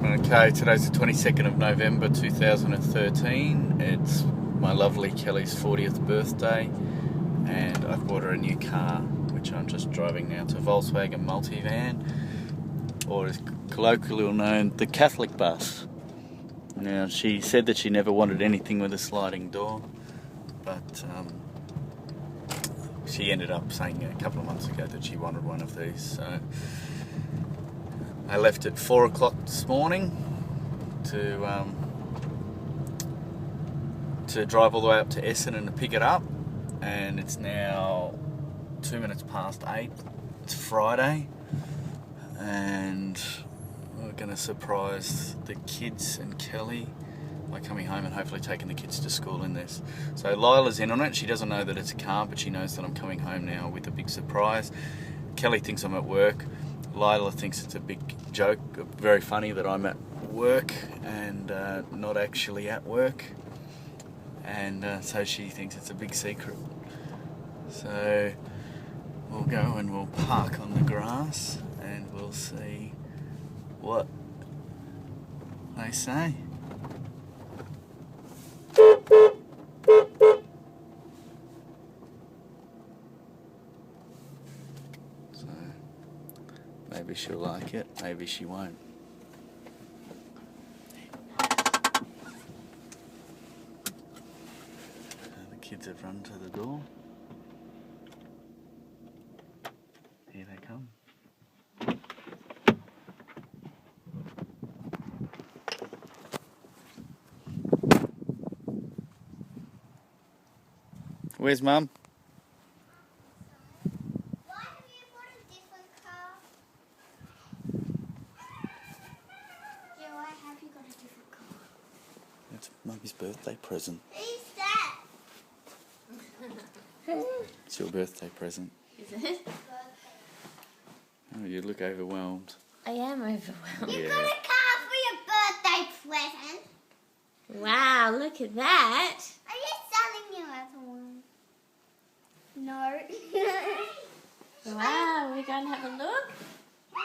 Okay, today's the 22nd of November 2013. It's my lovely Kelly's 40th birthday, and I've bought her a new car, which I'm just driving now to Volkswagen Multivan, or as colloquially known, the Catholic bus. Now, she said that she never wanted anything with a sliding door, but she ended up saying a couple of months ago that she wanted one of these, so I left at 4 o'clock this morning to drive all the way up to Essendon to pick it up, and it's now 2 minutes past 8. It's Friday, and we're going to surprise the kids and Kelly by coming home and hopefully taking the kids to school in this. So Lila's in on it. She doesn't know that it's a car, but she knows that I'm coming home now with a big surprise. Kelly thinks I'm at work. Lila thinks it's a big joke, very funny that I'm at work and not actually at work, and so she thinks it's a big secret. So we'll go and we'll park on the grass and we'll see what they say. Maybe she'll like it, maybe she won't. The kids have run to the door. Here they come. Where's Mum? It's Mummy's birthday present. Who's that? It's your birthday present. Is it? Oh, you look overwhelmed. I am overwhelmed. Yeah. You got a car for your birthday present. Wow, look at that. Are you selling your other one? No. Wow, we're going to have a look.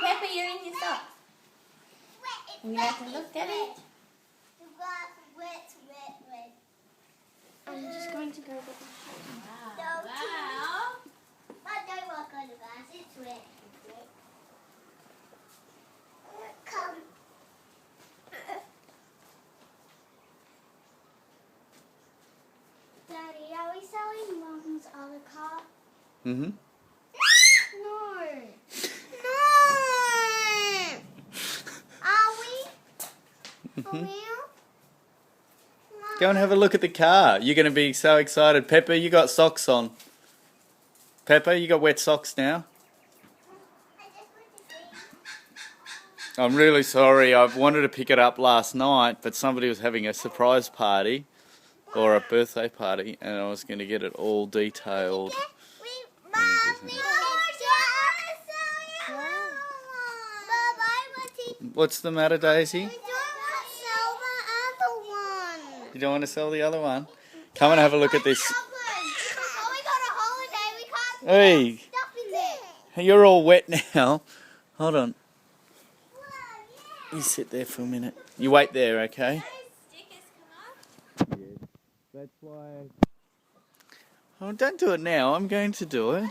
Pepper, you're in your socks. We have to look at it. I'm just going to go with the Wow. Wow. I don't walk on the grass, it's wet. Come. Daddy, are we selling Mum's other car? Mm-hmm. No. No. Are we? For real? Go and have a look at the car. You're going to be so excited. Pepper, you got socks on. Pepper, you got wet socks now. I'm really sorry. I've wanted to pick it up last night, but somebody was having a surprise party or a birthday party, and I was going to get it all detailed. What's the matter, Daisy? You don't want to sell the other one? Come and have a look at this. Hey, you're all wet now. Hold on. You sit there for a minute. You wait there, okay? Yeah, that's why. Oh, don't do it now. I'm going to do it.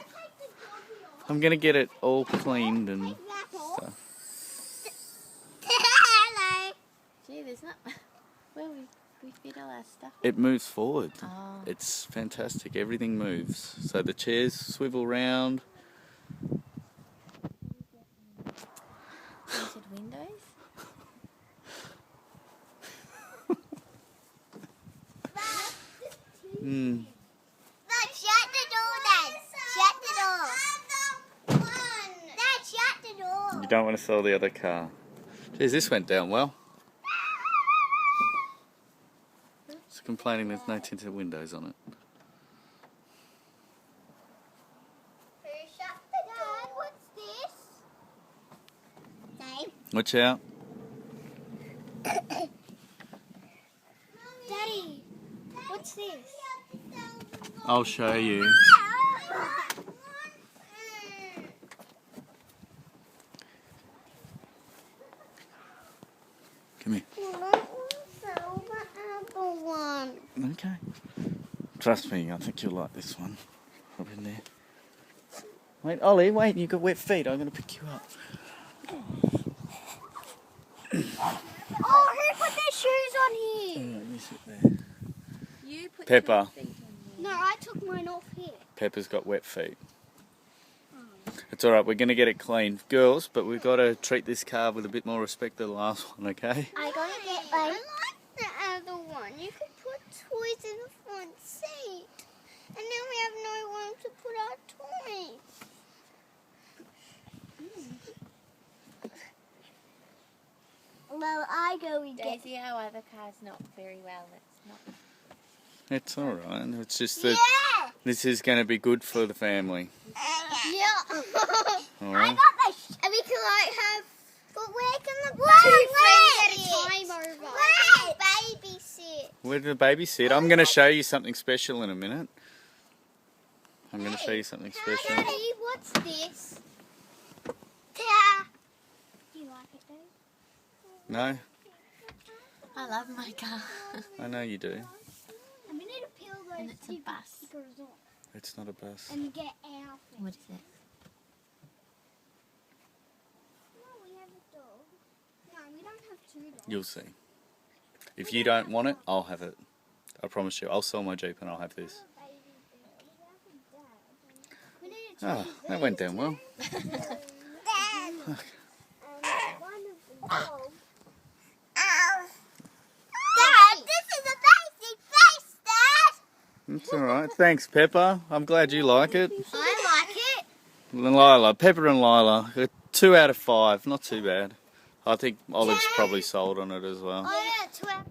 I'm going to get it all cleaned and stuff. Gee, there's not... Where we fit all our stuff? It moves forward. Oh. It's fantastic. Everything moves. So the chairs swivel round. Tinted windows? Hmm. Shut the door, Dad. Shut the door. Dad, shut the door. You don't want to sell the other car. Geez, this went down well. It's complaining there's no tinted windows on it. Who shut the door? What's this? Dave? Watch out. Daddy, what's this? I'll show you. Come here. I want to sell the other one. Okay. Trust me, I think you'll like this one. Up in there. Wait, Ollie, wait, you've got wet feet. I'm going to pick you up. Oh, who put their shoes on here? You sit there. You put Pepper. your feet on No, I took mine off here. Pepper's got wet feet. It's alright, we're going to get it clean. Girls, but we've got to treat this car with a bit more respect than the last one, okay? I gotta get I like the other one. You could put toys in the front seat. And now we have no room to put our toys. Well, I go and get... Daisy, our other car's not very well. It's not. It's alright. It's just that Yeah! this is going to be good for the family. Yeah. I Alright? got my... And we can like have... But where can the two friends at a time over? Where? Babysit. Where did the baby sit? I'm going to show you something special in a minute. I'm going to show you something special. Daddy, what's this? Yeah. Do you like it, Dave? No? I love my car. I know you do. And we need to peel those And it's a two bus. stickers off It's not a bus. and get our thing. What is it? No, we have a dog. No, we don't have two dogs. You'll see. If you don't want it, I'll have it. I promise you. I'll sell my Jeep and I'll have this. We need to Ah, that went down well. Dad. One of the dogs. Dad, this is a basic face, Dad. It's alright. Thanks, Pepper. I'm glad you like it. I like it. Lila, Pepper and Lila. 2 out of 5. Not too bad. I think Olive's probably sold on it as well. Oh yeah, 2 out.